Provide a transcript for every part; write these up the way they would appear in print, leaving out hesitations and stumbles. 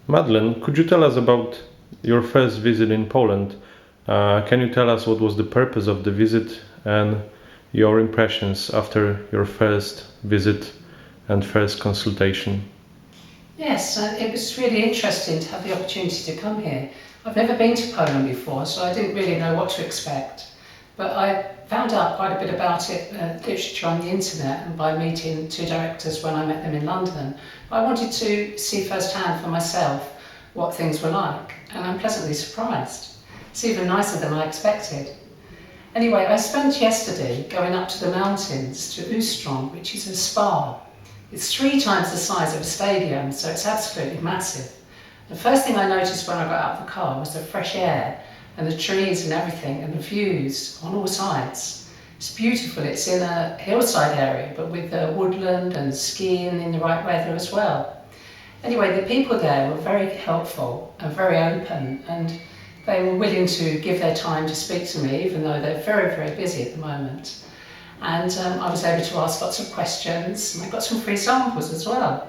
Madeleine, could you tell us about your first visit in Poland? Can you tell us what was the purpose of the visit and your impressions after your first visit and first consultation? Yes, it was really interesting to have the opportunity to come here. I've never been to Poland before, so I didn't really know what to expect. But I found out quite a bit about it literature on the internet and by meeting two directors when I met them in London. I wanted to see firsthand for myself what things were like, and I'm pleasantly surprised. It's even nicer than I expected. Anyway, I spent yesterday going up to the mountains to Ustroń, which is a spa. It's 3 times the size of a stadium, so it's absolutely massive. The first thing I noticed when I got out of the car was the fresh air and the trees and everything and the views on all sides. It's beautiful. It's in a hillside area, but with the woodland and skiing in the right weather as well. Anyway, the people there were very helpful and very open, and they were willing to give their time to speak to me, even though they're very, very busy at the moment. And I was able to ask lots of questions, and I got some free samples as well.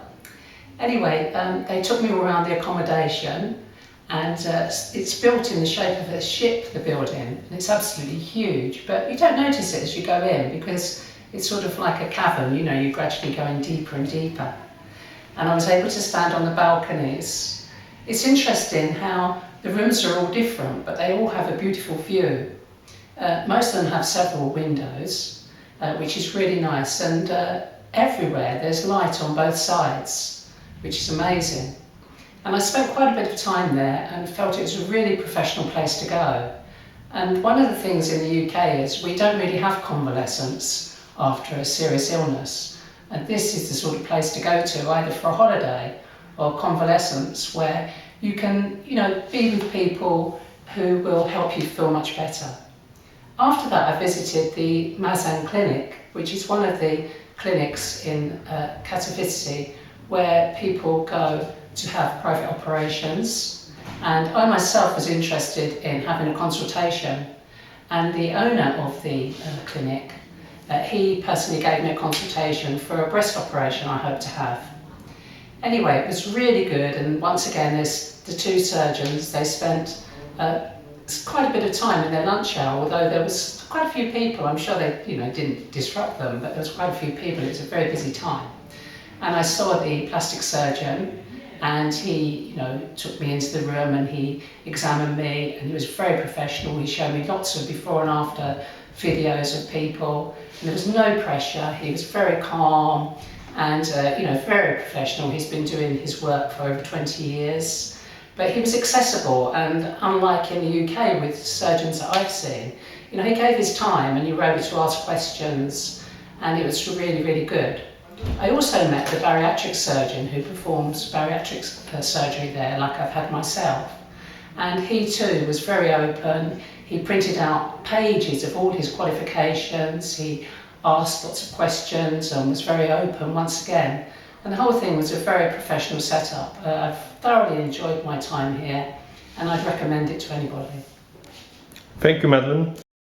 Anyway, they took me all around the accommodation, and it's built in the shape of a ship, the building, and it's absolutely huge, but you don't notice it as you go in because it's sort of like a cavern, you know, you're gradually going deeper and deeper. And I was able to stand on the balconies. It's interesting how the rooms are all different, but they all have a beautiful view. Most of them have several windows, which is really nice, and everywhere there's light on both sides, which is amazing. And I spent quite a bit of time there and felt it was a really professional place to go. And one of the things in the UK is we don't really have convalescence after a serious illness. And this is the sort of place to go to, either for a holiday or convalescence, where you can, be with people who will help you feel much better. After that, I visited the MAZAN clinic, which is one of the clinics in Katowice where people go to have private operations. And I myself was interested in having a consultation. And the owner of the clinic, he personally gave me a consultation for a breast operation I hope to have. Anyway, it was really good, and once again there's the two surgeons. They spent quite a bit of time in their lunch hour, although there was quite a few people. I'm sure they didn't disrupt them, but there was quite a few people. It was a very busy time. And I saw the plastic surgeon, and he took me into the room and he examined me, and he was very professional. He showed me lots of before and after videos of people, and there was no pressure. He was very calm and very professional. He's been doing his work for over 20 years, but he was accessible, and unlike in the UK with surgeons that I've seen, he gave his time and you were able to ask questions, and it was really, really good. I also met the bariatric surgeon who performs bariatric surgery there, like I've had myself. And he too was very open. He printed out pages of all his qualifications. He asked lots of questions and was very open once again. And the whole thing was a very professional setup. I've thoroughly enjoyed my time here, and I'd recommend it to anybody. Thank you, Madeleine.